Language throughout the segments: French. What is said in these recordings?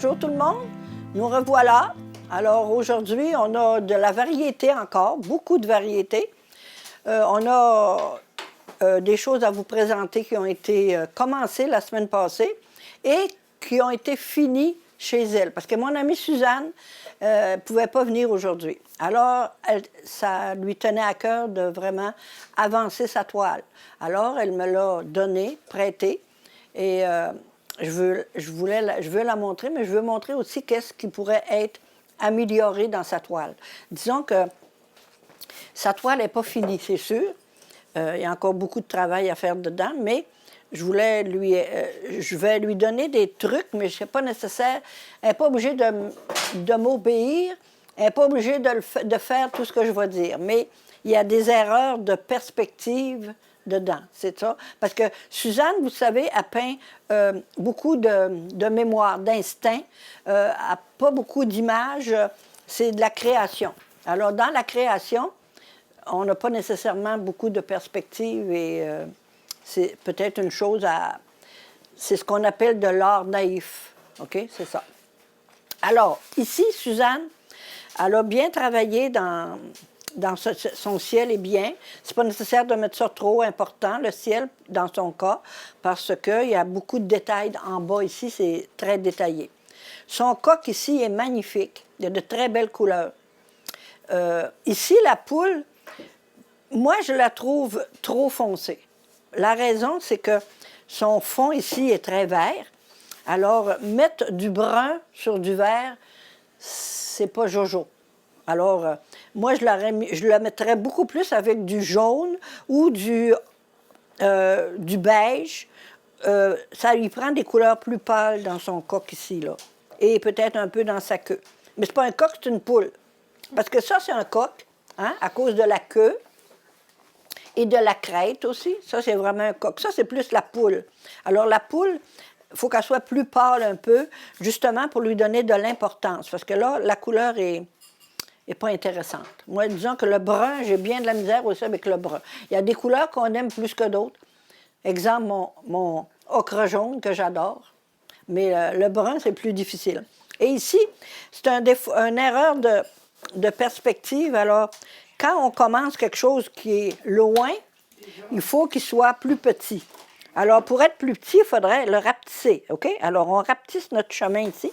Bonjour tout le monde, nous revoilà. Alors aujourd'hui, on a de la variété encore, beaucoup de variétés. On a des choses à vous présenter qui ont été commencées la semaine passée et qui ont été finies chez elle. Parce que mon amie Suzanne ne pouvait pas venir aujourd'hui. Alors, ça lui tenait à cœur de vraiment avancer sa toile. Alors, elle me l'a donnée, prêtée. Et je veux la montrer, mais je veux montrer aussi qu'est-ce qui pourrait être amélioré dans sa toile. Disons que sa toile n'est pas finie, c'est sûr. Il y a encore beaucoup de travail à faire dedans, mais je vais lui donner des trucs, mais ce n'est pas nécessaire. Elle n'est pas obligée de m'obéir. Elle n'est pas obligée de faire tout ce que je vais dire. Mais il y a des erreurs de perspective dedans, c'est ça. Parce que Suzanne, vous savez, a peint beaucoup de mémoire, d'instinct, pas beaucoup d'images, c'est de la création. Alors, dans la création, on n'a pas nécessairement beaucoup de perspectives et c'est peut-être une chose à... C'est ce qu'on appelle de l'art naïf, OK? C'est ça. Alors, ici, Suzanne, elle a bien travaillé dans son ciel est bien. C'est pas nécessaire de mettre ça trop important, le ciel, dans son cas, parce qu'il y a beaucoup de détails en bas ici, c'est très détaillé. Son coq ici est magnifique. Il y a de très belles couleurs. Ici, la poule, moi, je la trouve trop foncée. La raison, c'est que son fond ici est très vert. Alors, mettre du brun sur du vert, c'est pas jojo. Alors, moi, je la mettrais beaucoup plus avec du jaune ou du beige. Ça lui prend des couleurs plus pâles dans son coq ici, là. Et peut-être un peu dans sa queue. Mais c'est pas un coq, c'est une poule. Parce que ça, c'est un coq, hein, à cause de la queue et de la crête aussi. Ça, c'est vraiment un coq. Ça, c'est plus la poule. Alors, la poule, il faut qu'elle soit plus pâle un peu, justement pour lui donner de l'importance. Parce que là, la couleur est pas intéressante. Moi, disons que le brun, j'ai bien de la misère aussi avec le brun. Il y a des couleurs qu'on aime plus que d'autres. Exemple, mon ocre jaune que j'adore. Mais le brun, c'est plus difficile. Et ici, c'est une erreur de perspective. Alors, quand on commence quelque chose qui est loin, il faut qu'il soit plus petit. Alors, pour être plus petit, il faudrait le rapetisser, OK? Alors, on rapetisse notre chemin ici.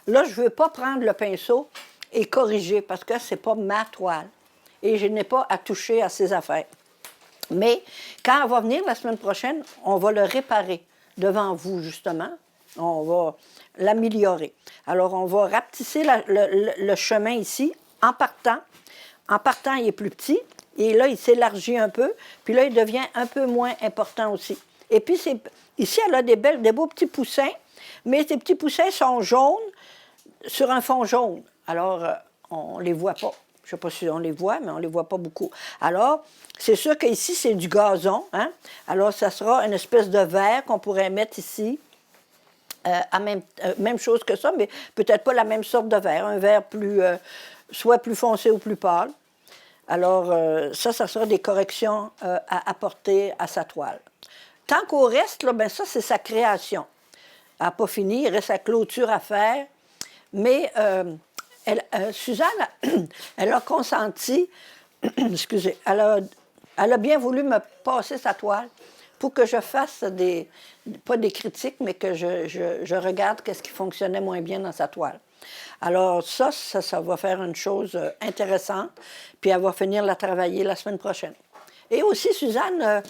Là, je ne veux pas prendre le pinceau et corriger parce que ce n'est pas ma toile. Et je n'ai pas à toucher à ces affaires. Mais quand elle va venir la semaine prochaine, on va le réparer devant vous, justement. On va l'améliorer. Alors, on va rapetisser le chemin ici en partant. En partant, il est plus petit. Et là, il s'élargit un peu. Puis là, il devient un peu moins important aussi. Et puis, ici, elle a des beaux petits poussins. Mais ces petits poussins sont jaunes sur un fond jaune. Alors, on ne les voit pas. Je ne sais pas si on les voit, mais on ne les voit pas beaucoup. Alors, c'est sûr qu'ici, c'est du gazon. Hein? Alors, ça sera une espèce de vert qu'on pourrait mettre ici. Même chose que ça, mais peut-être pas la même sorte de vert. Un vert soit plus foncé ou plus pâle. Alors, ça sera des corrections à apporter à sa toile. Tant qu'au reste, là, ben ça, c'est sa création. Elle n'a pas fini, il reste sa clôture à faire. Mais Suzanne, elle a consenti, excusez, elle a bien voulu me passer sa toile pour que je fasse pas des critiques, mais que je regarde qu'est-ce qui fonctionnait moins bien dans sa toile. Alors ça va faire une chose intéressante, puis elle va finir la travailler la semaine prochaine. Et aussi, Suzanne,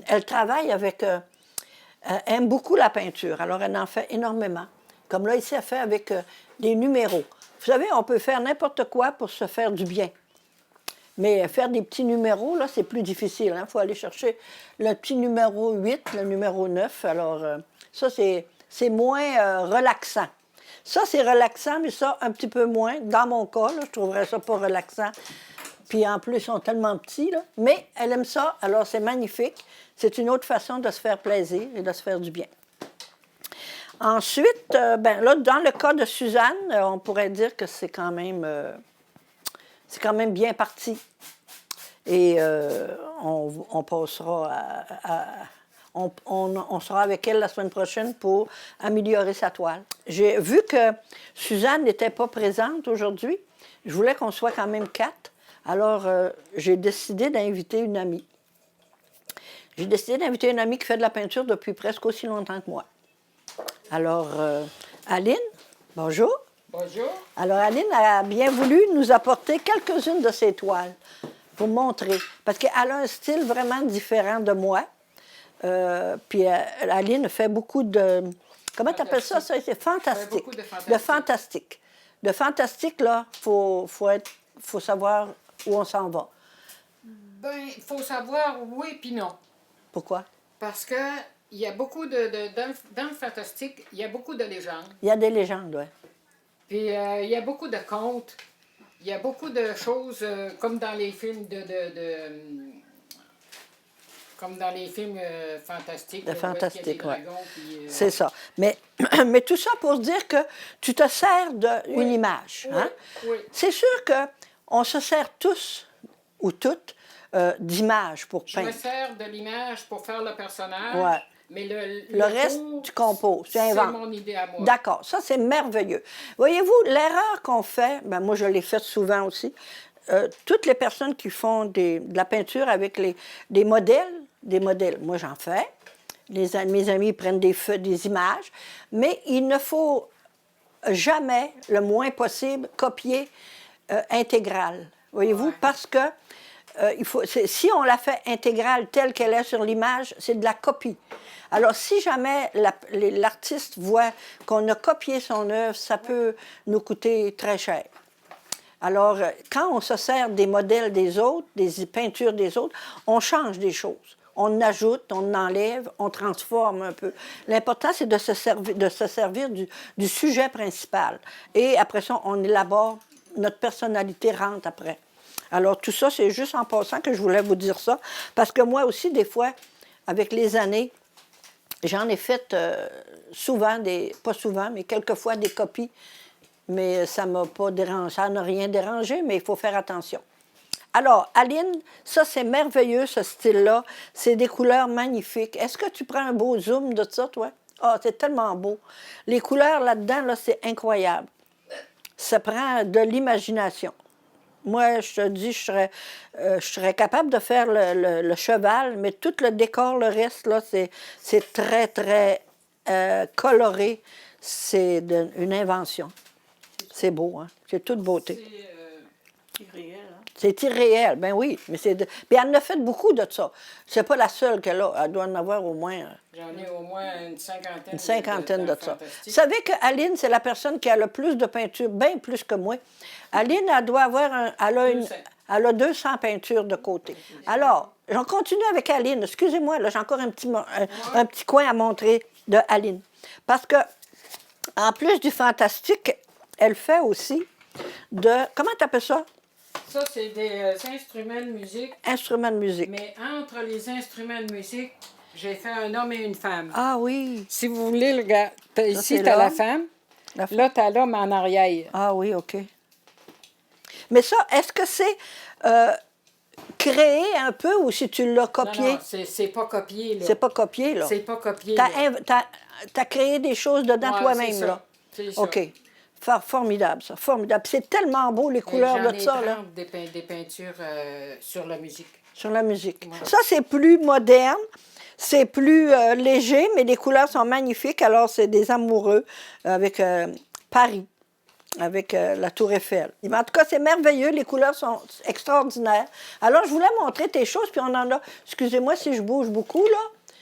elle travaille avec... elle aime beaucoup la peinture, alors elle en fait énormément. Comme là, ici, elle fait avec des numéros. Vous savez, on peut faire n'importe quoi pour se faire du bien. Mais faire des petits numéros, là, c'est plus difficile. Il faut aller chercher le petit numéro 8, le numéro 9. Alors, ça, c'est moins relaxant. Ça, c'est relaxant, mais ça, un petit peu moins. Dans mon cas, là, je trouverais ça pas relaxant. Puis en plus, ils sont tellement petits, là. Mais elle aime ça, alors c'est magnifique. C'est une autre façon de se faire plaisir et de se faire du bien. Ensuite, ben là, dans le cas de Suzanne, on pourrait dire que c'est quand même bien parti. Et on on sera avec elle la semaine prochaine pour améliorer sa toile. J'ai vu que Suzanne n'était pas présente aujourd'hui. Je voulais qu'on soit quand même 4. Alors, j'ai décidé d'inviter une amie. J'ai décidé d'inviter une amie qui fait de la peinture depuis presque aussi longtemps que moi. Alors, Aline, bonjour. Bonjour. Alors, Aline a bien voulu nous apporter quelques-unes de ses toiles pour montrer. Parce qu'elle a un style vraiment différent de moi. Puis Aline fait beaucoup de... Comment tu appelles ça? C'est fantastique. Beaucoup de fantastique. De fantastique. De fantastique, là, faut savoir où on s'en va. Ben, il faut savoir oui puis non. Pourquoi? Parce que il y a beaucoup dans le fantastique, il y a beaucoup de légendes. Il y a des légendes, oui. Puis il y a beaucoup de contes. Il y a beaucoup de choses comme dans les films comme dans les films fantastiques. De fantastique, oui. C'est C'est ça. Mais tout ça pour se dire que tu te sers d'une image. Oui, Hein? oui. C'est sûr qu'on se sert tous ou toutes d'images pour Je peindre. me sers de l'image pour faire le personnage. Ouais. Mais Le reste, tout, tu composes, tu c'est inventes. mon idée à moi. D'accord, ça c'est merveilleux. Voyez-vous, l'erreur qu'on fait, ben moi je l'ai faite souvent aussi, toutes les personnes qui font de la peinture avec des modèles, moi j'en fais, mes amis prennent des images, mais il ne faut jamais, le moins possible, copier intégral. Voyez-vous, Ouais. parce que si on la fait intégrale telle qu'elle est sur l'image, c'est de la copie. Alors, si jamais l'artiste voit qu'on a copié son œuvre, ça peut nous coûter très cher. Alors, quand on se sert des modèles des autres, des peintures des autres, on change des choses. On ajoute, on enlève, on transforme un peu. L'important, c'est de se servir du sujet principal. Et après ça, on élabore, notre personnalité rentre après. Alors, tout ça, c'est juste en passant que je voulais vous dire ça, parce que moi aussi, des fois, avec les années, j'en ai fait souvent, pas souvent, mais quelquefois des copies, mais ça ne m'a pas dérangé, ça n'a rien dérangé, mais il faut faire attention. Alors, Aline, ça, c'est merveilleux, ce style-là. C'est des couleurs magnifiques. Est-ce que tu prends un beau zoom de ça, toi? Ah, c'est tellement beau. Les couleurs là-dedans, là, c'est incroyable. Ça prend de l'imagination. Moi, je te dis, je serais capable de faire le cheval, mais tout le décor, le reste, là, c'est très, très coloré. C'est une invention. C'est beau, hein? C'est toute beauté. C'est irréel, hein? C'est irréel, ben oui. Mais puis elle en a fait beaucoup de ça. C'est pas la seule qu'elle a. Elle doit en avoir au moins... J'en ai au moins une cinquantaine. Une cinquantaine de ça. fantastiques. Vous savez qu'Aline, c'est la personne qui a le plus de peinture, bien plus que moi. Aline, elle doit avoir elle a 200 peintures de côté. Alors, j'en continue avec Aline. Excusez-moi, là, j'ai encore un petit coin à montrer de Aline. Parce que, en plus du fantastique, elle fait aussi comment tu appelles ça? Ça, c'est des instruments de musique. Instruments de musique. Mais entre les instruments de musique, j'ai fait un homme et une femme. Ah oui. Si vous voulez, regarde, ici, c'est tu as la l'homme. femme. La femme. Là, tu as l'homme en arrière. Ah oui, OK. Mais ça, est-ce que c'est créé un peu ou si tu l'as copié? Non, c'est pas copié, là. C'est pas copié, là. C'est pas copié, T'as créé des choses dedans Ouais, toi-même, c'est ça. là. C'est ça. OK. Formidable, ça. Formidable. C'est tellement beau, les couleurs J'en de ai ça, là, 30 des peintures sur la musique. sur la musique. Ouais. Ça, c'est plus moderne. C'est plus léger, mais les couleurs sont magnifiques. Alors, c'est des amoureux avec Paris, avec la Tour Eiffel. Mais en tout cas, c'est merveilleux. Les couleurs sont extraordinaires. Alors, je voulais montrer tes choses, puis on en a... Excusez-moi si je bouge beaucoup, là.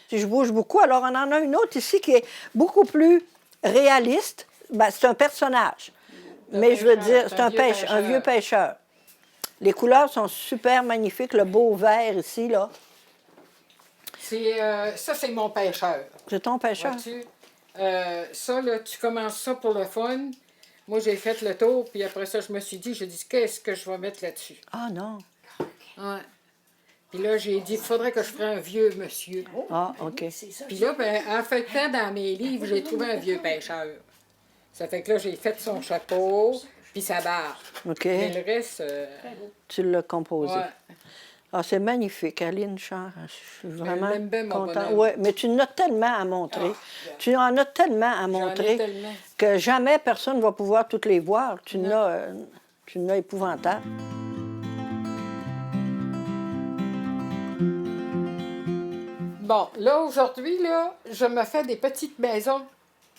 Si je bouge beaucoup. Alors, on en a une autre ici qui est beaucoup plus réaliste. Ben, c'est un personnage. Mais je veux dire, c'est un vieux pêcheur. Les couleurs sont super magnifiques. Le beau vert ici, là. Ça, c'est mon pêcheur. C'est ton pêcheur? Vois-tu? Ça, là, tu commences ça pour le fun. Moi, j'ai fait le tour, puis après ça, je me suis dit, qu'est-ce que je vais mettre là-dessus? Ah non. Ouais. Puis là, j'ai dit, il faudrait que je fasse un vieux monsieur. Ah, OK. Puis là, ben, en fait, dans mes livres, j'ai trouvé un vieux pêcheur. Ça fait que là, j'ai fait son chapeau, puis sa barre. OK. Mais le reste... Tu l'as composé. ouais. Ah, c'est magnifique, Aline Char. Je suis vraiment l'aime bien, mon contente. bonhomme. Oui, mais tu en as tellement à montrer. Tu en as tellement à montrer tellement. que jamais personne ne va pouvoir toutes les voir. Tu en as épouvantable. Bon, là, aujourd'hui, là, je me fais des petites maisons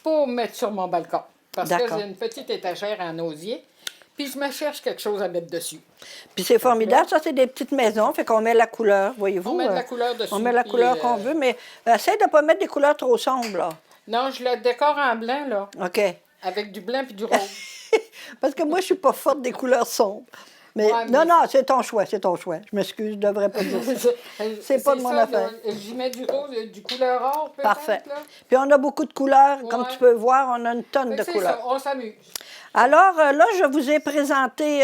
pour mettre sur mon balcon. Parce que D'accord. j'ai une petite étagère en osier. Puis je me cherche quelque chose à mettre dessus. Puis c'est formidable, ça, c'est des petites maisons, fait qu'on met la couleur, voyez-vous. On met de la couleur dessus. On met la puis, couleur qu'on veut, mais essaye de ne pas mettre des couleurs trop sombres, là. Non, je le décore en blanc, là. OK. Avec du blanc puis du rose. Parce que moi, je suis pas forte des couleurs sombres. Mais, Ouais, non, mais- non, c'est ton choix, c'est ton choix. Je m'excuse, je devrais pas dire ça. C'est pas de mon ça, affaire. là. J'y mets du rose, du couleur or, peut-être. Parfait. Là. Puis on a beaucoup de couleurs. Comme Ouais. tu peux voir, on a une tonne Fait de que c'est couleurs. ça, on s'amuse. Alors, là, je vous ai présenté...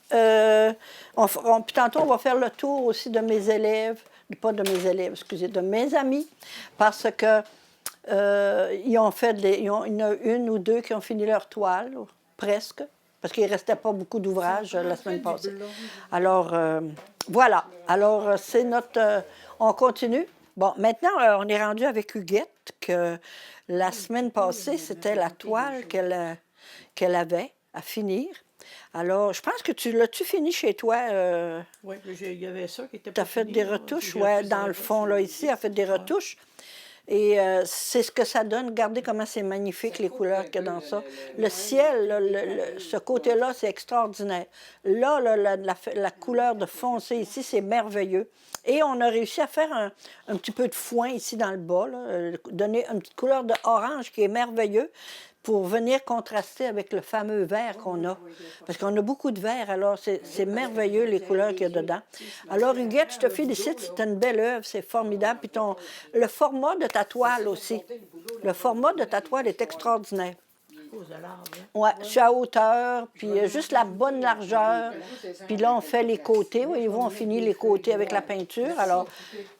puis tantôt, on va faire le tour aussi de mes élèves. Pas de mes élèves, excusez, de mes amis. Parce que ils ont fait il y en a une ou deux qui ont fini leur toile, presque. Parce qu'il ne restait pas beaucoup d'ouvrages la semaine passée. Alors, voilà. Alors, c'est notre... on continue. Bon, maintenant, on est rendu avec Huguette, que la semaine passée, c'était la toile qu'elle avait à finir. Alors, je pense que l'as-tu fini chez toi? Oui, il y avait ça qui était Tu as pas fait fini, des là. retouches, J'ai oui, fait dans des le fond, retouches, là, ici, elle a fait des retouches. Et c'est ce que ça donne. Regardez comment c'est magnifique, les couleurs qu'il y a dans ça. Le ciel, là, ce côté-là, c'est extraordinaire. Là, la couleur de foncé ici, c'est merveilleux. Et on a réussi à faire un petit peu de foin ici dans le bas, là, donner une petite couleur d'orange qui est merveilleux pour venir contraster avec le fameux vert qu'on a. Parce qu'on a beaucoup de vert, alors c'est merveilleux les couleurs qu'il y a dedans. Alors, Huguette, je te félicite, c'est une belle œuvre, c'est formidable. Puis le format de ta toile aussi. Le format de ta toile est extraordinaire. cause de l'arbre, hein. Oui, je suis à hauteur, puis juste la bonne largeur. Puis là, on fait les côtés. Voyez-vous, on finit les côtés avec la peinture. Alors,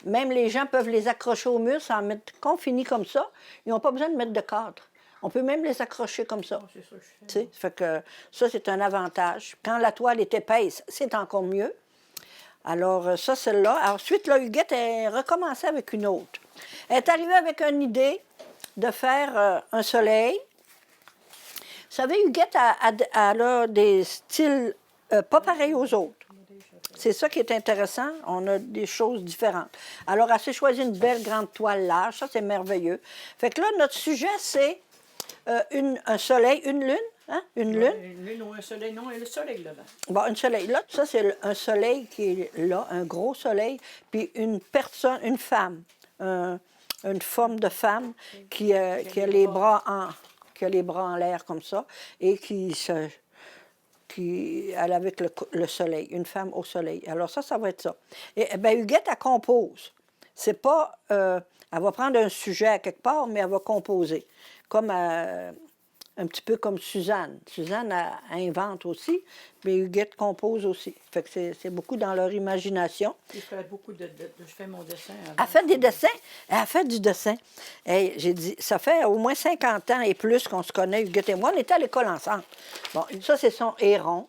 même les gens peuvent les accrocher au mur sans mettre... Quand on finit comme ça, ils n'ont pas besoin de mettre de cadre. On peut même les accrocher comme ça. C'est ça que je fais. Tu sais, fait que ça, c'est un avantage. Quand la toile est épaisse, c'est encore mieux. Alors, ça, celle-là. Ensuite, là, Huguette est recommencée avec une autre. Elle est arrivée avec une idée de faire un soleil. Vous savez, Huguette, elle a des styles pas pareils aux autres. C'est ça qui est intéressant. On a des choses différentes. Alors, elle s'est choisie une belle grande toile large. Ça, c'est merveilleux. Fait que là, notre sujet, c'est un soleil, une lune. Hein? Une lune. Une lune ou un soleil, non, et le soleil là-bas. Bon, un soleil. Là, ça, c'est un soleil qui est là, un gros soleil, puis une personne, une femme, une forme de femme qui a les bras en l'air comme ça et elle avec le soleil, une femme au soleil. Alors ça va être ça. Et bien, Huguette, elle compose. C'est pas... elle va prendre un sujet à quelque part, mais elle va composer. Comme... un petit peu comme Suzanne. Suzanne elle invente aussi, mais Huguette compose aussi. Fait que c'est beaucoup dans leur imagination. Je fais beaucoup je fais mon dessin. Elle fait des dessins. Elle fait du dessin. Hey, j'ai dit, ça fait au moins 50 ans et plus qu'on se connaît, Huguette et moi. On était à l'école ensemble. Bon, ça, c'est son héron.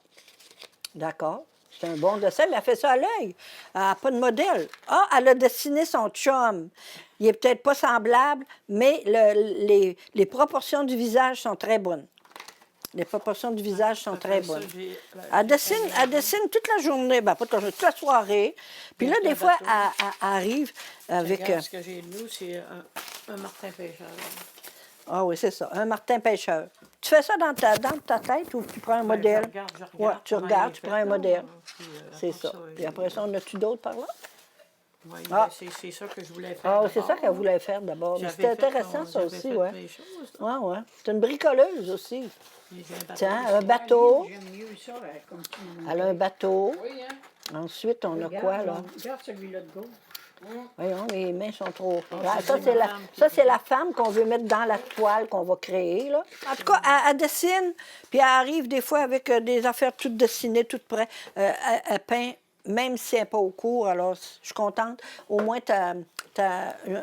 D'accord? C'est un bon dessin, mais elle fait ça à l'œil. Elle n'a pas de modèle. Ah, elle a dessiné son chum. Il n'est peut-être pas semblable, mais les proportions du visage sont très bonnes. Les proportions du visage sont très bonnes. Elle dessine toute la journée, ben, pas toute la journée, toute la soirée. Puis là, des fois, elle arrive avec... Regarde, ce que j'ai lu, c'est un martin pêcheur. Ah oui, c'est ça, un martin pêcheur. Tu fais ça dans ta tête ou tu prends un modèle? Je regarde. Ouais, tu comment regardes, il est tu fait, prends un là, modèle. puis, C'est après ça. Puis après ça, on a-tu d'autres par là? Oui, Ah. c'est ça que je voulais faire. Ah, c'est ça d'abord. qu'elle voulait faire d'abord. Mais c'était intéressant, ça aussi, oui. Des choses, Oui, oui. C'est une bricoleuse aussi. puis j'ai un bateau. Tiens, un bateau. J'aime mieux ça, comme tu Elle a un bateau. Oui, hein? Ensuite, on a quoi, là? Regarde celui-là de gauche. Voyons, mes mains sont trop... Ah, c'est ça, une c'est femme qui- ça, c'est la femme qu'on veut mettre dans la toile qu'on va créer, là. En tout cas, elle dessine, puis elle arrive des fois avec des affaires toutes dessinées, toutes prêtes. Elle peint même si elle n'est pas au cours, alors je suis contente. Au moins, tu as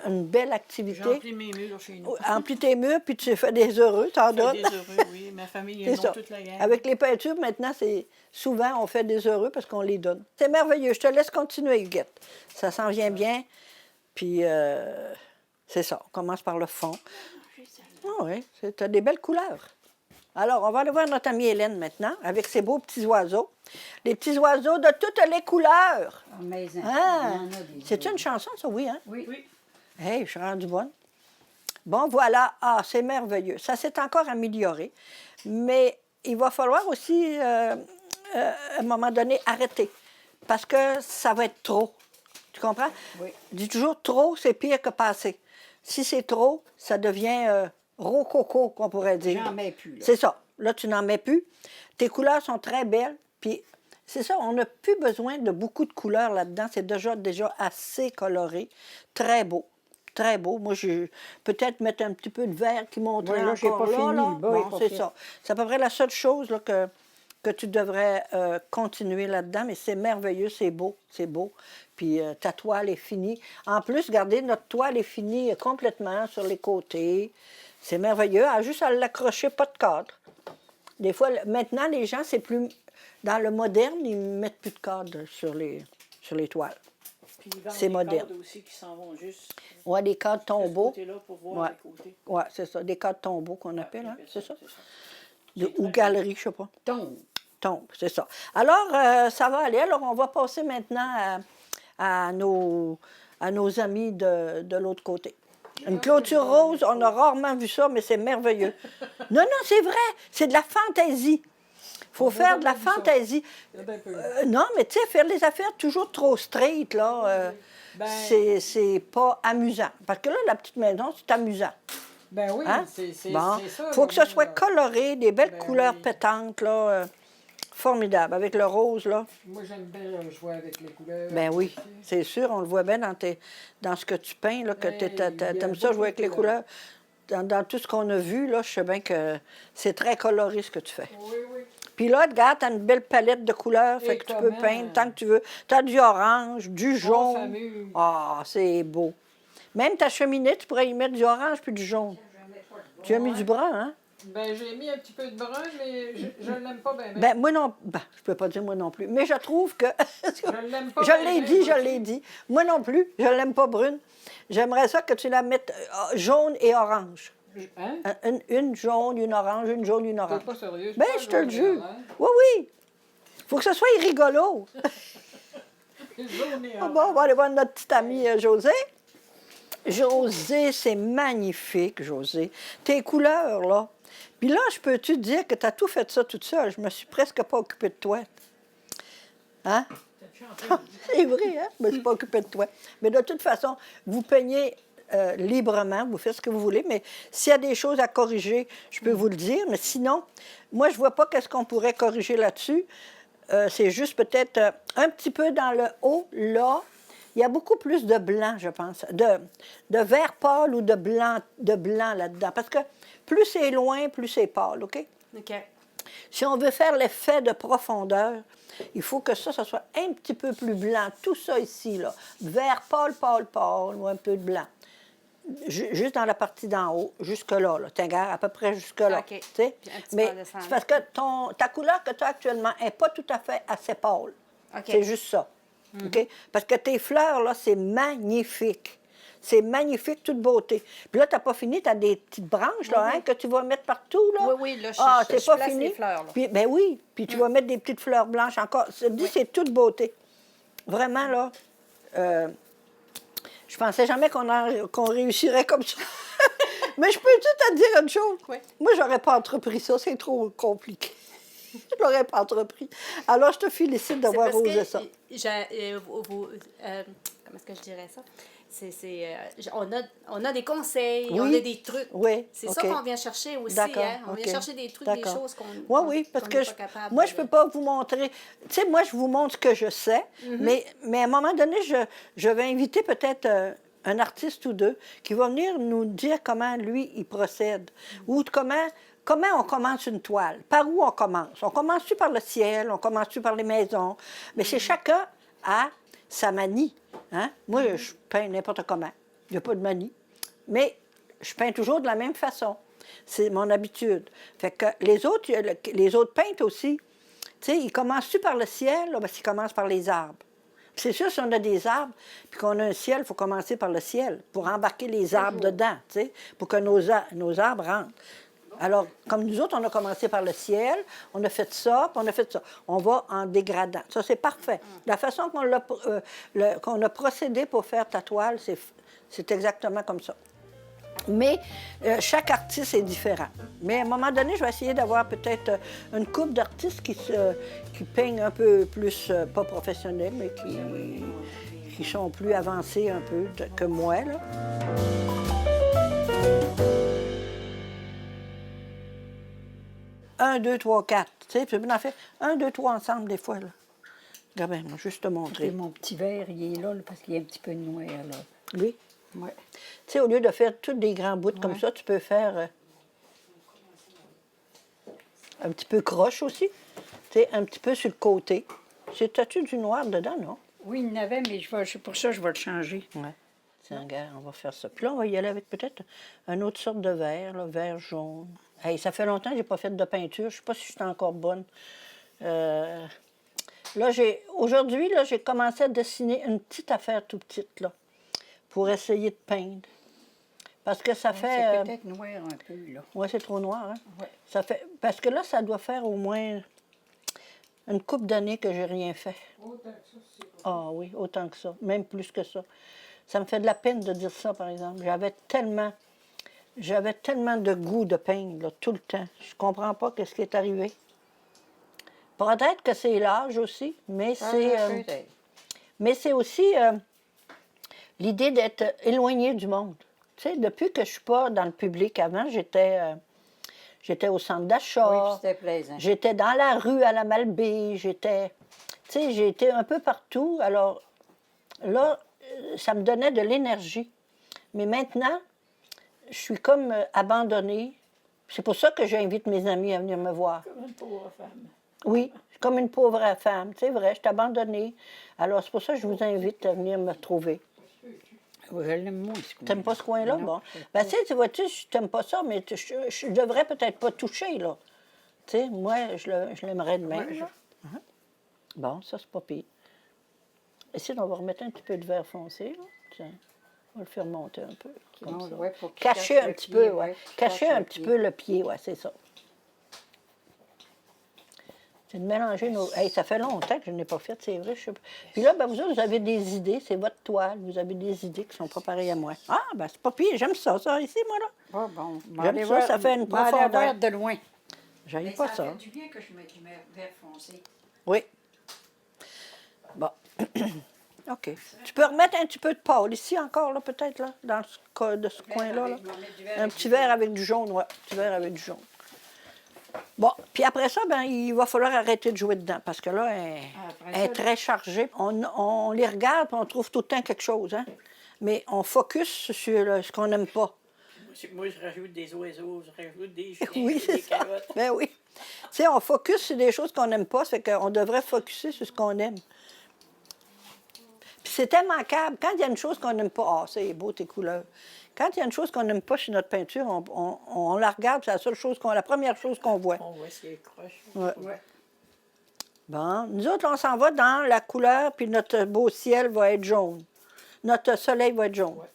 une belle J'ai activité. rempli mes murs chez nous. Emplis tes murs, puis tu fais des heureux, t'en On fait donnes. des heureux, oui. Ma famille, C'est ils ça. ont toute la gang. Avec les peintures, maintenant, c'est souvent, on fait des heureux parce qu'on les donne. C'est merveilleux. Je te laisse continuer, Huguette. Ça s'en vient bien. Puis, c'est ça. On commence par le fond. Ah oui, tu as des belles couleurs. Alors, on va aller voir notre amie Hélène maintenant, avec ses beaux petits oiseaux. Les petits oiseaux de toutes les couleurs. En maison. Ah, Il y en a des c'est beaux. une chanson, ça, oui, hein? Oui. Oui. Hey, je suis rendue bonne. Bon, voilà. Ah, c'est merveilleux. Ça s'est encore amélioré. Mais il va falloir aussi, à un moment donné, arrêter. Parce que ça va être trop. Tu comprends? Oui. Dis toujours, trop, c'est pire que pas assez. Si c'est trop, ça devient rococo, qu'on pourrait dire. J'en mets plus, là. C'est ça. Là, tu n'en mets plus. Tes couleurs sont très belles. Puis, c'est ça, on n'a plus besoin de beaucoup de couleurs là-dedans. C'est déjà assez coloré. Très beau. Très beau. Moi, je vais peut-être mettre un petit peu de vert qui montrait Oui, là, j'ai encore pas là, fini. là. Ben oui, Bon, pas c'est fait. ça. C'est à peu près la seule chose là, que tu devrais continuer là-dedans. Mais c'est merveilleux, c'est beau, c'est beau. Puis ta toile est finie. En plus, regardez, notre toile est finie complètement sur les côtés. C'est merveilleux. Ah, juste à l'accrocher, pas de cadre. Des fois, maintenant, les gens, c'est plus... Dans le moderne, ils ne mettent plus de cadre sur les toiles. Puis ils vendent C'est des moderne. cadres aussi qui s'en vont juste Ouais, des cadres de ce tombeaux. côté-là pour voir Ouais. les côtés. Oui, c'est ça. Des cadres tombeaux qu'on appelle, hein? C'est ça? Ou très galerie, je ne sais pas. Tombe. Tombe, c'est ça. Alors, ça va aller. Alors, on va passer maintenant à nos amis de l'autre côté. Une clôture rose, on a rarement vu ça, mais c'est merveilleux. Non, c'est vrai, c'est de la fantaisie. Il faut faire de la fantaisie. Non, mais tu sais, faire des affaires toujours trop straight, là, Ben- c'est pas amusant. Parce que là, la petite maison, c'est amusant. Ben oui, Hein? c'est Bon, ça. faut là, que ce moi, soit là. coloré, des belles Ben couleurs oui. pétantes, là, formidable. Avec le rose, là. Moi, j'aime bien jouer avec les couleurs. Ben oui, c'est sûr, on le voit bien dans ce que tu peins, là, que Ben, il y a t'aimes ça beaucoup jouer avec de les couleurs. Dans tout ce qu'on a vu, là, je sais bien que c'est très coloré ce que tu fais. Oui, oui. Puis là, regarde, t'as une belle palette de couleurs, fait Et que tu peux comment? peindre tant que tu veux. T'as du orange, du On jaune. s'amuse. Ah, c'est beau. Même ta cheminée, tu pourrais y mettre du orange puis du jaune. Tu as mis du brun, hein? Ben, j'ai mis un petit peu de brun, mais je ne l'aime pas bien. Ben, moi non... Ben, je peux pas dire moi non plus, mais je trouve que... Je l'aime pas Je bien, l'ai bien, dit, je vois-tu. l'ai dit. Moi non plus, je l'aime pas brune. J'aimerais ça que tu la mettes jaune et orange. Hein? Une jaune, une orange, une jaune, une T'es orange. pas sérieux? Ben, je te le jure. Oui, oui. Faut que ce soit rigolo. Jaune et Ah orange. bon, on va aller voir notre petite amie José. José, c'est magnifique, José. Tes couleurs, là. Puis là, je peux-tu te dire que tu as tout fait ça toute seule? Je me suis presque pas occupée de toi. Hein? C'est vrai, hein? Je me suis pas occupée de toi. Mais de toute façon, vous peignez librement, vous faites ce que vous voulez, mais s'il y a des choses à corriger, je peux vous le dire. Mais sinon, moi, je vois pas qu'est-ce qu'on pourrait corriger là-dessus. C'est juste peut-être un petit peu dans le haut, là. Il y a beaucoup plus de blanc, je pense, de vert pâle ou de blanc là-dedans. Parce que plus c'est loin, plus c'est pâle, OK? OK. Si on veut faire l'effet de profondeur, il faut que ça soit un petit peu plus blanc. Tout ça ici, là. Vert pâle, pâle, pâle, ou un peu de blanc. Juste dans la partie d'en haut, jusque-là, là. T'égares à peu près jusque-là. OK. Tu sais? Puis un petit peu Mais en descendant. c'est parce que ta couleur que tu as actuellement n'est pas tout à fait assez pâle. OK. C'est juste ça. OK? Parce que tes fleurs, là, c'est magnifique. C'est magnifique, toute beauté. Puis là, tu n'as pas fini, tu as des petites branches, là, hein, que tu vas mettre partout, là. Oui, oui, là, Ah, je c'est pas place fini. les fleurs, là. Puis, ben oui, puis tu vas mettre des petites fleurs blanches encore. Ça dit, c'est toute beauté. Vraiment, là, je pensais jamais qu'on réussirait comme ça. Mais je peux-tu te dire une chose? Oui. Moi, j'aurais pas entrepris ça, c'est trop compliqué. Je l'aurais pas entrepris. Alors, je te félicite d'avoir C'est parce osé que ça. comment est-ce que je dirais ça? On a des conseils, Oui. on a des trucs. Oui, C'est OK. ça qu'on vient chercher aussi. D'accord, Hein? On OK. vient chercher des trucs, des D'accord. choses qu'on Oui, oui, parce qu'on que n'est pas capable moi, je ne de- peux pas vous montrer. Tu sais, moi, je vous montre ce que je sais, mais à un moment donné, je vais inviter peut-être un artiste ou deux qui va venir nous dire comment lui, il procède. Ou comment on commence une toile. Par où on commence? On commence-tu par le ciel? On commence-tu par les maisons? Mais c'est chacun à sa manie. Hein? Moi, je peins n'importe comment. Il n'y a pas de manie. Mais je peins toujours de la même façon. C'est mon habitude. Fait que les autres peintres aussi, tu sais, ils commencent-tu par le ciel? Là, parce qu'ils commencent par les arbres. C'est sûr, si on a des arbres, puis qu'on a un ciel, il faut commencer par le ciel, pour embarquer les arbres dedans, tu sais, pour que nos arbres rentrent. Alors, comme nous autres, on a commencé par le ciel, on a fait ça, puis on a fait ça. On va en dégradant. Ça, c'est parfait. La façon qu'on a procédé pour faire ta toile, c'est exactement comme ça. Mais chaque artiste est différent. Mais à un moment donné, je vais essayer d'avoir peut-être une couple d'artistes qui peignent un peu plus, pas professionnels, mais qui sont plus avancés un peu que moi, là. Un, deux, trois, quatre. Tu sais, tu peux en faire 1, 2, 3 ensemble des fois, là. Regarde bien, juste te montrer. Et mon petit verre, il est là, parce qu'il y a un petit peu de noir, là. Oui. Ouais. Tu sais, au lieu de faire tous des grands bouts comme ça, tu peux faire un petit peu croche aussi. Tu sais, un petit peu sur le côté. As-tu du noir dedans, non? Oui, il y en avait, mais pour ça, je vais le changer. Oui. Tiens, regarde, on va faire ça. Puis là, on va y aller avec peut-être une autre sorte de verre, là, vert jaune. Hey, ça fait longtemps que je n'ai pas fait de peinture. Je ne sais pas si je suis encore bonne. Là, aujourd'hui, là, j'ai commencé à dessiner une petite affaire tout petite, là, pour essayer de peindre. Parce que ça fait... C'est peut-être noir un peu, là. Oui, c'est trop noir, hein? Ouais. Ça fait... Parce que là, ça doit faire au moins une couple d'années que j'ai rien fait. Autant que ça, c'est pas. Ah oui, autant que ça. Même plus que ça. Ça me fait de la peine de dire ça, par exemple. J'avais tellement de goût de peindre, là, tout le temps. Je comprends pas ce qui est arrivé. Peut-être que c'est l'âge aussi, mais c'est aussi l'idée d'être éloigné du monde. Tu sais, depuis que je suis pas dans le public, avant, j'étais au centre d'achat. Oui, c'était plaisant. J'étais dans la rue à la Malbaie, tu sais, j'ai été un peu partout. Alors là, ça me donnait de l'énergie. Mais maintenant, je suis comme abandonnée. C'est pour ça que j'invite mes amis à venir me voir. Comme une pauvre femme. Oui, comme une pauvre femme, c'est vrai, je suis abandonnée. Alors c'est pour ça que je vous invite à venir me trouver. Oui, je l'aime moins, ce coin. T'aimes pas ce coin-là? Non, Bon. je sais Ben, tu sais, tu vois-tu, je t'aime pas ça, mais je devrais peut-être pas toucher, là. Tu sais, moi, je l'aimerais de même, Ouais, là. Hein? Bon, ça, c'est pas pire. Ici, on va remettre un petit peu de verre foncé, là. Tiens, on va le faire monter un peu, comme Non, ça. ouais, pour qu'il Cacher cache un le petit pied, peu, ouais, ouais. qu'il Cacher cache un le petit pied. peu le pied, ouais, c'est ça. C'est de mélanger nos... Hey, ça fait longtemps que je n'ai pas fait, c'est vrai. Puis là, ben, vous autres, vous avez des idées, c'est votre toile. Vous avez des idées qui ne sont pas pareilles à moi. Ah, ben c'est pas pire, j'aime ça, ici, moi, là. Ah, bon. J'aime ça, ça fait une m'en aller profondeur. voir de loin. J'aille pas ça. du bien que je mette du verre foncé. Oui. Bon. OK. Tu peux remettre un petit peu de pâle ici encore, là, peut-être, là, dans ce coin-là. Là. Un petit verre avec du jaune, oui. Un petit verre avec du jaune. Bon, puis après ça, ben, il va falloir arrêter de jouer dedans parce que là, elle est très chargée. On les regarde et on trouve tout le temps quelque chose, hein? Mais on focus sur ce qu'on n'aime pas. Moi, je rajoute des oiseaux, je rajoute des chiens, Oui, des c'est ça. carottes. Ben oui. Tu sais, on focus sur des choses qu'on n'aime pas, ça fait qu'on devrait focuser sur ce qu'on aime. Puis c'est tellement manquable. Quand il y a une chose qu'on n'aime pas, ah, c'est beau tes couleurs. Quand il y a une chose qu'on n'aime pas sur notre peinture, on la regarde, c'est la première chose qu'on voit. On voit ses croches. Ouais. Ouais. Bon, nous autres, on s'en va dans la couleur, puis notre beau ciel va être jaune. Notre soleil va être jaune. Ouais.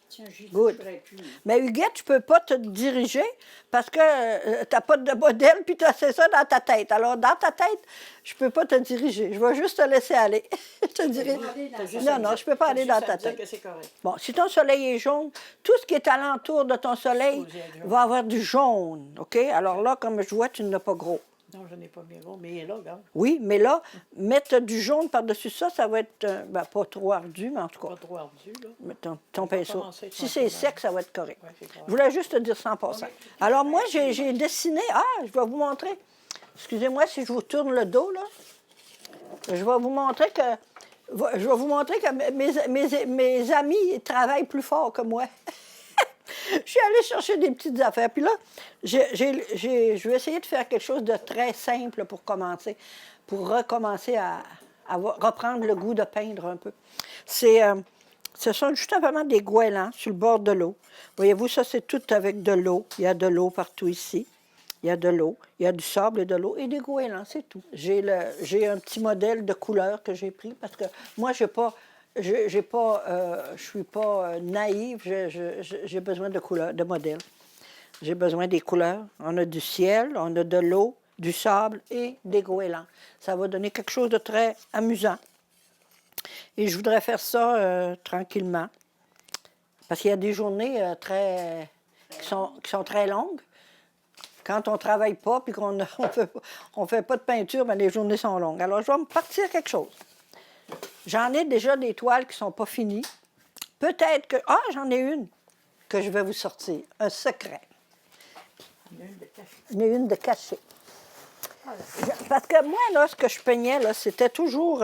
Tiens, j'y Good. toucherai plus. Mais Huguette, tu ne peux pas te diriger parce que tu n'as pas de modèle, puis c'est ça dans ta tête. Alors, dans ta tête, je ne peux pas te diriger. Je vais juste te laisser aller. Je te dirai. Non, je ne peux pas aller dans ta tête. Que c'est correct. Bon, si ton soleil est jaune, tout ce qui est alentour de ton soleil va avoir du jaune, OK? Alors là, comme je vois, tu n'as pas gros. Non, je n'ai pas bien gros, mais il est là, regarde. Oui, mais là, mettre du jaune par-dessus ça, ça va être, pas trop ardu, mais en tout cas, Pas trop ardu, là. mais ton va pinceau. commencer Si c'est tranquillement. sec, ça va être correct. Ouais, c'est correct. Je voulais juste te dire ça en passant. Alors moi, j'ai dessiné... Ah, je vais vous montrer. Excusez-moi si je vous tourne le dos, là. Je vais vous montrer que mes amis travaillent plus fort que moi. Je suis allée chercher des petites affaires. Puis là, je vais essayer de faire quelque chose de très simple pour commencer, pour recommencer à reprendre le goût de peindre un peu. Ce sont tout simplement des goélands sur le bord de l'eau. Voyez-vous, ça, c'est tout avec de l'eau. Il y a de l'eau partout ici. Il y a de l'eau, il y a du sable et de l'eau et des goélands, c'est tout. J'ai un petit modèle de couleur que j'ai pris parce que moi, je suis pas naïve, j'ai besoin de couleurs, de modèles. J'ai besoin des couleurs. On a du ciel, on a de l'eau, du sable et des goélands. Ça va donner quelque chose de très amusant. Et je voudrais faire ça tranquillement. Parce qu'il y a des journées qui sont très longues. Quand on ne travaille pas puis qu'on ne fait pas de peinture, bien, les journées sont longues. Alors, je vais me partir quelque chose. J'en ai déjà des toiles qui ne sont pas finies. Peut-être que... Ah, j'en ai une que je vais vous sortir. Un secret. J'en ai une de cachée. Parce que moi, là, ce que je peignais, là, c'était toujours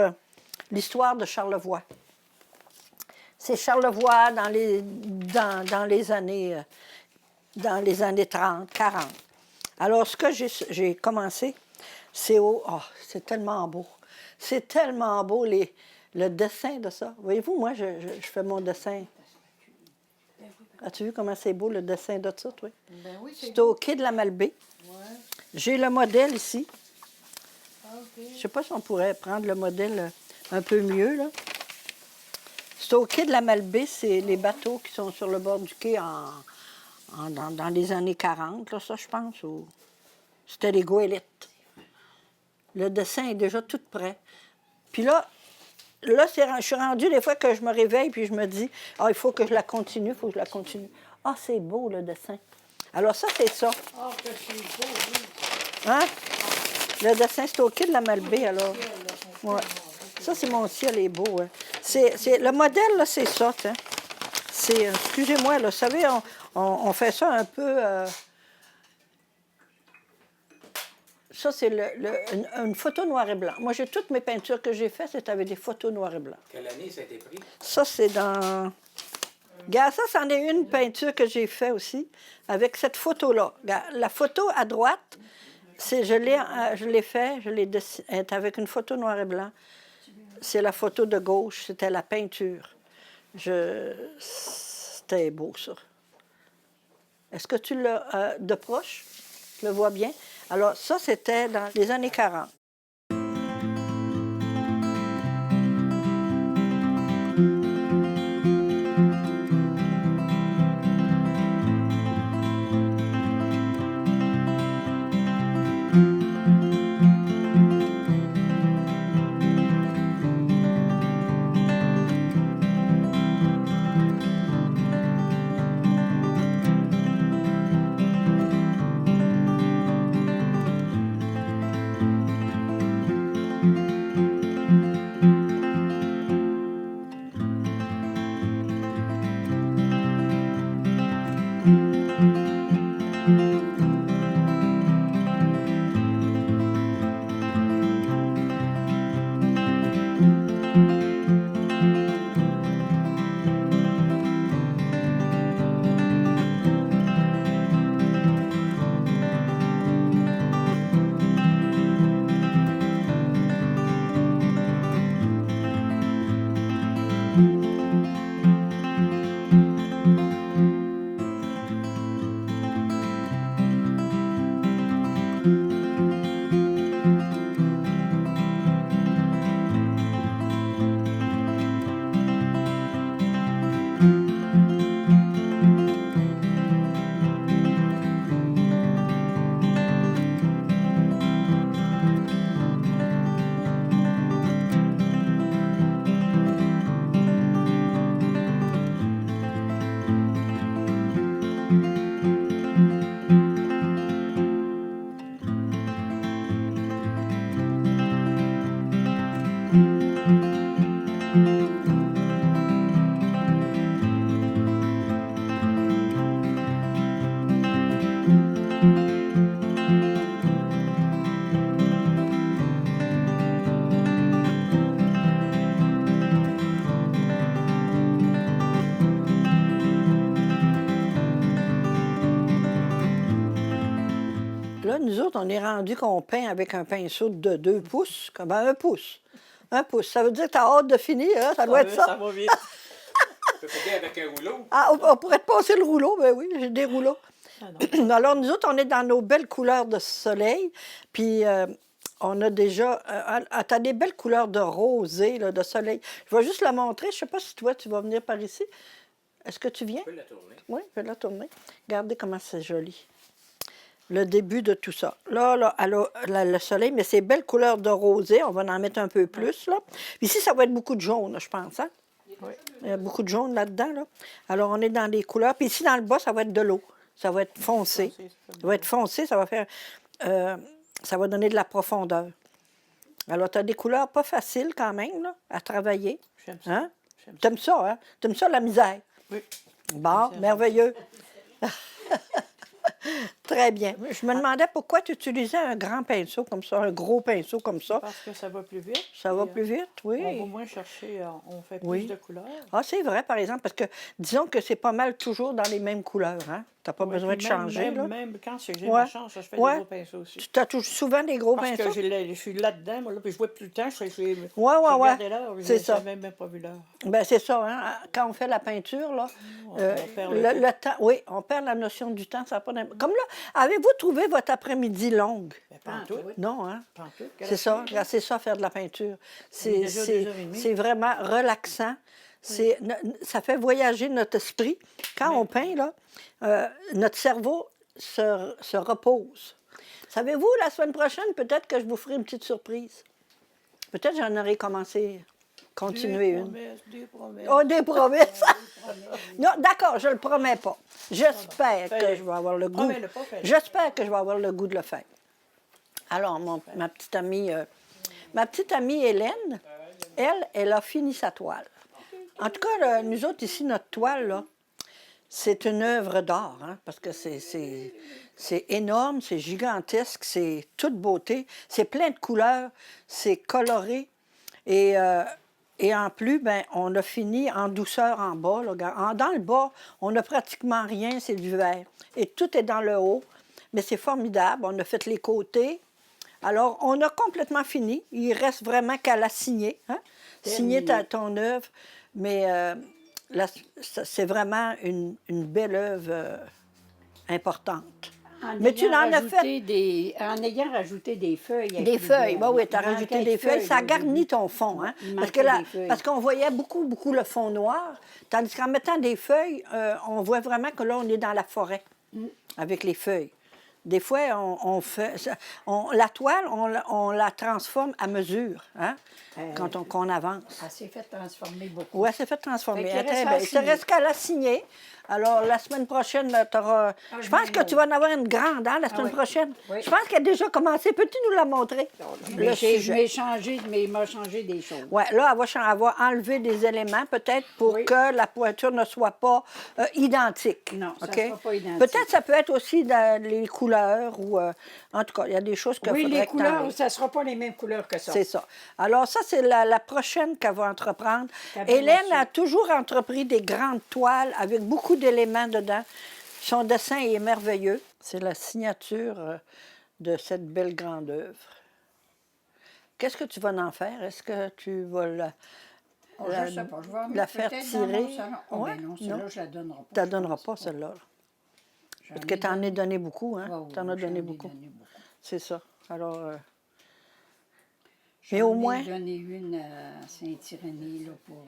l'histoire de Charlevoix. C'est Charlevoix dans les années 30, 40. Alors, ce que j'ai commencé, c'est c'est tellement beau. C'est tellement beau, le dessin de ça. Voyez-vous, moi, je fais mon dessin. As-tu vu comment c'est beau, le dessin de ça, toi? Ben oui, C'est au quai de la Malbaie. Ouais. J'ai le modèle ici. OK. Je ne sais pas si on pourrait prendre le modèle un peu mieux, là. C'est au quai de la Malbaie, c'est les bateaux qui sont sur le bord du quai dans les années 40, là, ça, je pense. C'était les goélettes. Le dessin est déjà tout prêt. Puis là je suis rendue des fois que je me réveille puis je me dis, il faut que je la continue, il faut que je la continue. Ah, c'est beau, le dessin. Alors ça, c'est ça. Ah, que c'est beau, oui. Hein? Le dessin, c'est au quai de la Malbaie, alors. Ouais. Ça, c'est mon ciel, est beau. Hein. Le modèle, là, c'est ça. Hein. Excusez-moi, là, vous savez, on fait ça un peu... Ça, c'est une photo noir et blanc. Moi, toutes mes peintures que j'ai faites, c'est avec des photos noir et blanc. Quelle année ça a été pris? Ça, c'est dans... Regarde, ça, c'en est une peinture que j'ai faite aussi, avec cette photo-là. La photo à droite, je l'ai faite, est avec une photo noir et blanc. C'est la photo de gauche, c'était la peinture. C'était beau, ça. Est-ce que tu l'as de proche? Tu le vois bien? Alors, ça, c'était dans les années 40. Là, nous autres, on est rendu qu'on peint avec un pinceau de 2 pouces, comme 1 pouce. 1 pouce. Ça veut dire que tu as hâte de finir, hein? Ça doit être ça. Ça va vite. Tu peux faire avec un rouleau. Ah, on pourrait te passer le rouleau, ben oui, j'ai des rouleaux. Ah non. Alors, nous autres, on est dans nos belles couleurs de soleil, puis on a déjà... tu as des belles couleurs de rosée, là, de soleil. Je vais juste la montrer. Je ne sais pas si toi, tu vas venir par ici. Est-ce que tu viens? Tu peux la tourner. Oui, je vais la tourner. Regardez comment c'est joli. Le début de tout ça. Là, elle a le soleil, mais ces belles couleurs de rosée, on va en mettre un peu plus, là. Puis ici, ça va être beaucoup de jaune, je pense, hein? Oui. Il y a beaucoup de jaune là-dedans, là. Alors, on est dans les couleurs. Puis ici, dans le bas, ça va être de l'eau. Ça va être foncé. Ça va être foncé, ça va faire... ça va donner de la profondeur. Alors, tu as des couleurs pas faciles quand même, là, à travailler. J'aime ça. Hein? J'aime ça. T'aimes ça, hein? T'aimes ça, la misère? Oui. Bon, C'est merveilleux. Très bien. Je me demandais pourquoi tu utilisais un grand pinceau comme ça, un gros pinceau comme ça. Parce que ça va plus vite. Ça va puis, plus vite, oui. On va moins chercher, on fait plus Oui. de couleurs. Ah, c'est vrai, par exemple, parce que disons que c'est pas mal toujours dans les mêmes couleurs, hein? Tu n'as pas Ouais, besoin de puis même- changer, là. Même quand j'ai Ouais. ma chance, je fais Ouais. des gros pinceaux aussi. Tu as souvent des gros Parce pinceaux? que je suis là-dedans, moi, là, puis je vois plus le temps. Ouais, je ouais. regardais l'heure, C'est je ça. n'avais même pas vu l'heure. Bien, c'est ça, hein? Quand on fait la peinture, là, On perd le le temps, oui, on perd la notion du temps. Ça a pas comme là, avez-vous trouvé votre après-midi longue? Mais pas en tout. Non, hein? Pas en tout. C'est ça, regarde, c'est ça, faire de la peinture. est déjà 2h30. C'est vraiment relaxant. Ça fait voyager notre esprit. Quand on peint, là, notre cerveau se repose. Savez-vous, la semaine prochaine, peut-être que je vous ferai une petite surprise. Peut-être j'en aurai commencé, continuer une. Des promesses. Oh, des promesses! Non, d'accord, je ne le promets pas. J'espère que je vais avoir le goût. Promets-le pas, fais-le. J'espère que je vais avoir le goût de le faire. Alors, ma petite amie Hélène, elle a fini sa toile. En tout cas, là, nous autres, ici, notre toile, là, c'est une œuvre d'art, hein, parce que c'est énorme, c'est gigantesque, c'est toute beauté, c'est plein de couleurs, c'est coloré. Et en plus, ben, on a fini en douceur en bas. Là. Dans le bas, on n'a pratiquement rien, c'est du vert. Et tout est dans le haut. Mais c'est formidable. On a fait les côtés. Alors, on a complètement fini. Il reste vraiment qu'à la signer. Hein? Signer ton œuvre. Mais c'est vraiment une belle œuvre importante. Mais tu en as fait... En ayant rajouté des feuilles. avec Des les feuilles, bois. oui, tu as Il rajouté manquait des de feuilles. Ça au garnit début. ton fond. Hein? Il Parce manquait des feuilles. parce qu'on voyait beaucoup le fond noir. Tandis qu'en mettant des feuilles, on voit vraiment que là, on est dans la forêt avec les feuilles. Des fois, la toile, on la transforme à mesure, hein? Qu'on avance. Elle s'est fait transformer beaucoup. Oui, elle s'est fait transformer. Fait qu'il Elle est très reste à belle. Il te signer. reste qu'à la signer. Alors, la semaine prochaine, tu auras... je pense que tu vas en avoir une grande, hein, la semaine oui. prochaine. Oui. Je pense qu'elle a déjà commencé. Peux-tu nous la montrer? Mais Le sujet. il m'a changé des choses. Oui, là, elle va enlever des éléments, peut-être, pour Oui. que la pointure ne soit pas identique. Non, ça OK? sera pas identique. Peut-être ça peut être aussi dans les couleurs ou... en tout cas, il y a des choses que Oui, faudrait les que couleurs, t'enlèves. ça ne sera pas les mêmes couleurs que ça. C'est ça. Alors, ça, c'est la prochaine qu'elle va entreprendre. Cabane Hélène à a toujours entrepris des grandes toiles avec beaucoup d'éléments dedans. Son dessin est merveilleux. C'est la signature de cette belle grande œuvre. Qu'est-ce que tu vas en faire? Est-ce que tu vas Oh, je ne sais pas. Je vais en la mettre faire peut-être dans mon tirer? salon. Oh, Ouais, ben non, celle-là, je ne la donnerai pas. Tu ne la je donneras pense. pas, celle-là. J'en Parce que ai tu en donné- as donné beaucoup, hein? Ouais, oui, Tu en as j'en donné ai beaucoup. donné beaucoup. C'est ça. Alors, J'en mais au ai moins, donné une à Saint-Irénée là, pour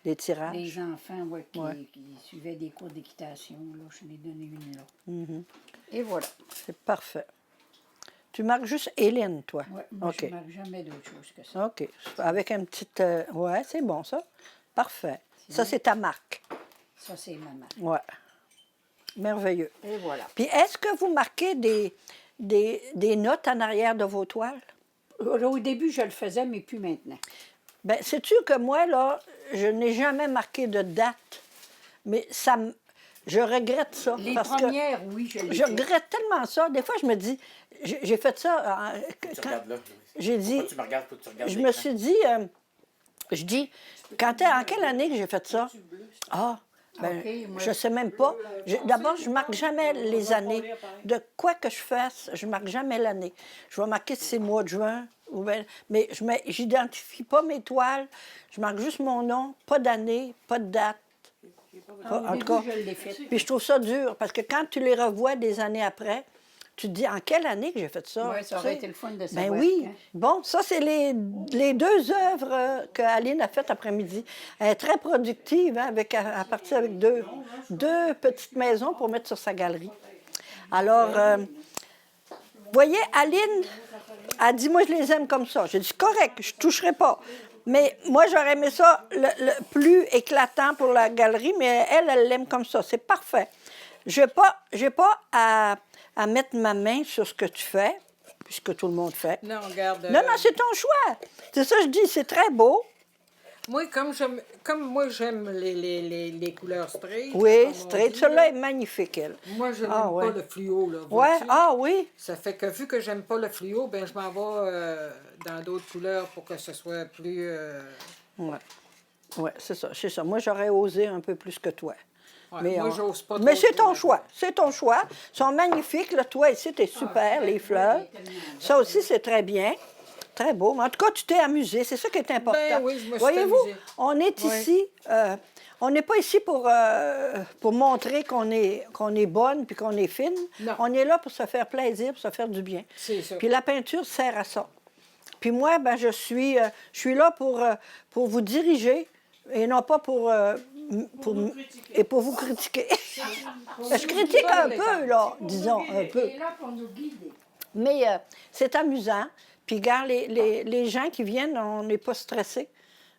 des tirages. les enfants qui, Ouais. qui suivaient des cours d'équitation. Là, je n'ai donné une là. Mhm. Et voilà. C'est parfait. Tu marques juste Hélène, toi? Ouais, moi, OK. je ne marque jamais d'autre chose que ça. OK. Avec un petit... ouais, c'est bon, ça. Parfait. Ça, c'est ta marque. Ça, c'est ma marque. Ouais. Merveilleux. Et voilà. Puis, est-ce que vous marquez des notes en arrière de vos toiles? Au début, je le faisais, mais plus maintenant. Bien, sais-tu que moi, là, je n'ai jamais marqué de date, mais je regrette ça. Les parce premières, oui, je que l'ai je fait. regrette tellement ça. Des fois, je me dis, j'ai fait ça... Tu quand- regardes là. j'ai dit... Pourquoi tu me regardes, pourquoi tu regardes Je l'écran? me suis dit, je dis, en quelle année que j'ai fait ça? Ah, ben, OK, moi- je ne sais même pas. D'abord, je ne marque jamais les années. De quoi que je fasse, je ne marque jamais l'année. Je vais marquer si c'est mois de juin Ou bien- mais je n'identifie pas mes toiles. Je marque juste mon nom, pas d'année, pas de date. Pas- en tout cas, je l'ai fait. puis je trouve ça dur parce que quand tu les revois des années après, tu te dis en quelle année que j'ai fait ça? Oui, ça tu aurait sais? été le fun de Ben savoir. oui. quand. Bon, ça, c'est les 2 œuvres que Aline a faites après-midi. Elle est très productive, hein, à partir avec deux petites maisons pour mettre sur sa galerie. Alors, vous voyez, Aline a dit, moi, je les aime comme ça. J'ai dit, correct, je ne toucherai pas. Mais moi, j'aurais aimé ça le plus éclatant pour la galerie, mais elle l'aime comme ça. C'est parfait. Je n'ai pas à mettre ma main sur ce que tu fais, puisque tout le monde fait. Non, regarde. Non, non, c'est ton choix. C'est ça que je dis, c'est très beau. Moi, comme moi, j'aime les couleurs straight. Oui, comme on straight. dit, Celle-là là. est magnifique, elle. Moi, je n'aime Ah, ouais. pas le fluo, là. Oui, vois-tu? ah oui. Ça fait que vu que j'aime pas le fluo, ben je m'en vais dans d'autres couleurs pour que ce soit plus... Oui, ouais, c'est ça, c'est ça. Moi, j'aurais osé un peu plus que toi. ouais, moi, j'ose pas Mais trop c'est ton trop, choix, c'est ton choix. Ils sont magnifiques. Là, toi, ici, tu es super, les fleurs. Ça aussi, c'est très bien. Très beau. Mais en tout cas, tu t'es amusé. C'est ça qui est important. Ben oui, je me suis Voyez-vous, amusée. on est Oui. ici... on n'est pas ici pour montrer qu'on est bonne puis qu'on est fine. Non. On est là pour se faire plaisir, pour se faire du bien. C'est ça. Puis la peinture sert à ça. Puis moi, ben, je suis là pour vous diriger et non pas pour vous critiquer. Je critique un peu, là, disons, un peu. Il est là pour nous guider. Mais c'est amusant. Puis, regarde, les gens qui viennent, on n'est pas stressé.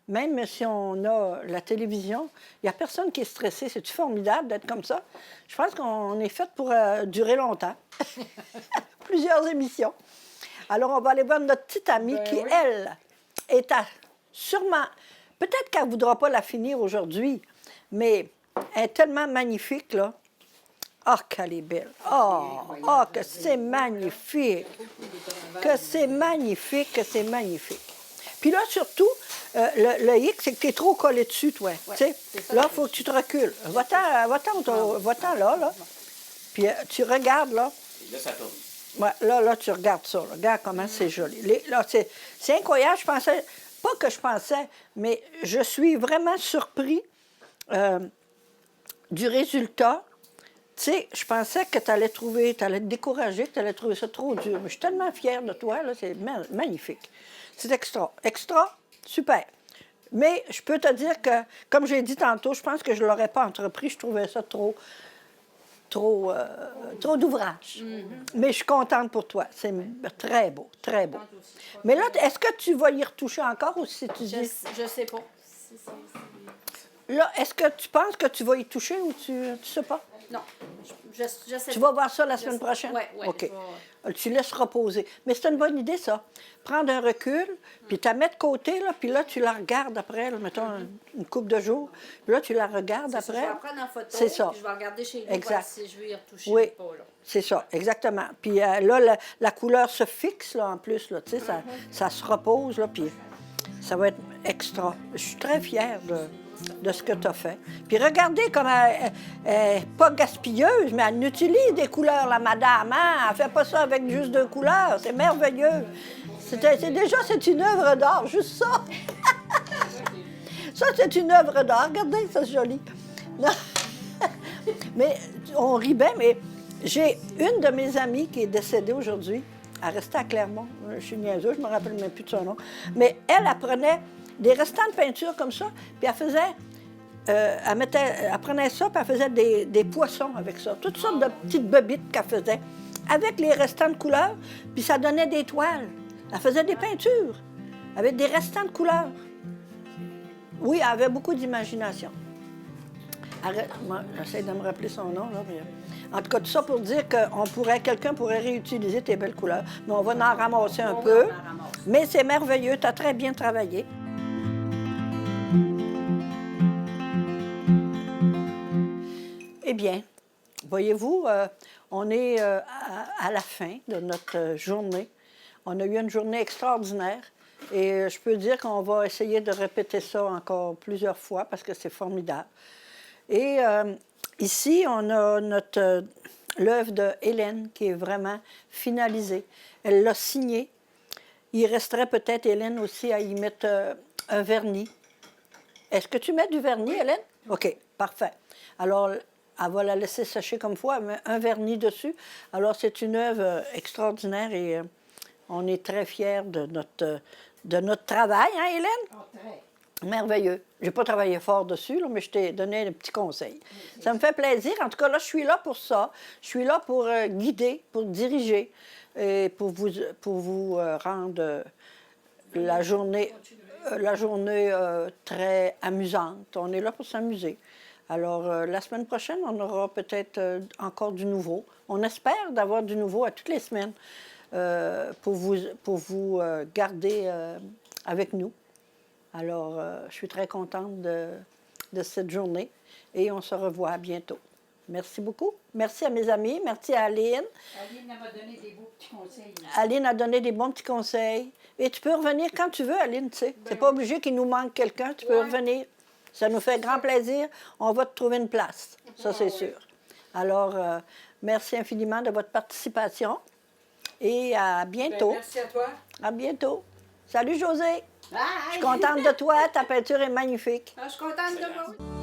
Même si on a la télévision, il n'y a personne qui est stressé. C'est formidable d'être comme ça. Je pense qu'on est fait pour durer longtemps. Plusieurs émissions. Alors, on va aller voir notre petite amie Ben qui, oui. elle, est sûrement... Peut-être qu'elle ne voudra pas la finir aujourd'hui, mais elle est tellement magnifique, là. Ah, qu'elle est belle. Oh, que c'est magnifique. Que c'est magnifique, que c'est magnifique. Puis là, surtout, le hic, c'est que tu es trop collé dessus, toi. Tu sais, là, il faut que tu te recules. Va-t'en là. Puis tu regardes, là. Là, ça tourne. Ouais, là, tu regardes ça. Là. Regarde comment c'est joli. Là, c'est incroyable. Je pensais, pas que je pensais, mais je suis vraiment surpris du résultat. Tu sais, je pensais que tu allais te décourager, que tu allais trouver ça trop dur. Mais je suis tellement fière de toi, là, c'est magnifique. C'est extra. Extra, super. Mais je peux te dire que, comme j'ai dit tantôt, je pense que je ne l'aurais pas entrepris. Je trouvais ça trop d'ouvrage. Mais je suis contente pour toi. C'est très beau, très beau. Mais là, est-ce que tu vas y retoucher encore ou si tu dis... Je sais pas. Là, est-ce que tu penses que tu vas y toucher ou tu sais pas? Non, je sais Tu pas. vas voir ça la Je semaine sais. prochaine? Ouais, ouais, OK. je vais- Tu laisses reposer. Mais c'est une bonne idée, ça. Prendre un recul, puis tu la mets de côté, là, puis là, tu la regardes après, là, mettons une couple de jours. Puis là, tu la regardes C'est ça, je après. vais en prendre en photo. C'est ça. Puis je vais regarder chez nous Exact. voir si je vais y retoucher Oui, ou pas. Là. c'est ça, exactement. Puis là, la couleur se fixe, là, en plus, là, tu sais, ça se repose, là, puis ça va être extra. Je suis très fière de ce que tu as fait. Puis regardez comme elle n'est pas gaspilleuse, mais elle utilise des couleurs, la madame. Hein? Elle ne fait pas ça avec juste 2 couleurs. C'est merveilleux. C'est une œuvre d'art, juste ça. Ça, c'est une œuvre d'art. Regardez, ça, c'est joli. Non. Mais on rit bien, mais j'ai une de mes amies qui est décédée aujourd'hui. Elle restait à Clermont. Je suis niaiseuse, je ne me rappelle même plus de son nom. Mais elle prenait des restants de peinture comme ça, puis elle faisait... elle prenait ça, puis elle faisait des poissons avec ça. Toutes sortes de petites bobites qu'elle faisait. Avec les restants de couleurs, puis ça donnait des toiles. Elle faisait des peintures avec des restants de couleurs. Oui, elle avait beaucoup d'imagination. Moi, j'essaie de me rappeler son nom, là. Mais... En tout cas, tout ça pour dire que quelqu'un pourrait réutiliser tes belles couleurs. Mais on va en ramasser un peu. Mais c'est merveilleux, tu as très bien travaillé. Eh bien, voyez-vous, on est à la fin de notre journée. On a eu une journée extraordinaire et je peux dire qu'on va essayer de répéter ça encore plusieurs fois parce que c'est formidable. Et ici, on a l'œuvre de Hélène qui est vraiment finalisée. Elle l'a signée Il resterait peut-être, Hélène, aussi, à y mettre un vernis. Est-ce que tu mets du vernis, Hélène? OK, parfait. Alors, elle va la laisser sécher comme fois, elle met un vernis dessus. Alors, c'est une œuvre extraordinaire et on est très fiers de notre travail, hein, Hélène? Ah, très. Merveilleux. Je n'ai pas travaillé fort dessus, là, mais je t'ai donné un petit conseil. Ça me fait plaisir. En tout cas, là, je suis là pour ça. Je suis là pour guider, pour diriger, et pour vous rendre la journée très amusante. On est là pour s'amuser. Alors, la semaine prochaine, on aura peut-être encore du nouveau. On espère d'avoir du nouveau à toutes les semaines pour vous garder avec nous. Alors, je suis très contente de cette journée et on se revoit bientôt. Merci beaucoup. Merci à mes amis. Merci à Aline. Aline m'a donné des beaux petits conseils. Aline a donné des bons petits conseils. Et tu peux revenir quand tu veux, Aline, tu sais. C'est pas obligé qu'il nous manque quelqu'un. Tu peux revenir. Ça nous fait grand plaisir. On va te trouver une place. Ça, c'est sûr. Alors, merci infiniment de votre participation et à bientôt. Merci à toi. À bientôt. Salut, José. Bye! Je suis contente de toi. Ta peinture est magnifique. Ah, je suis contente de vous.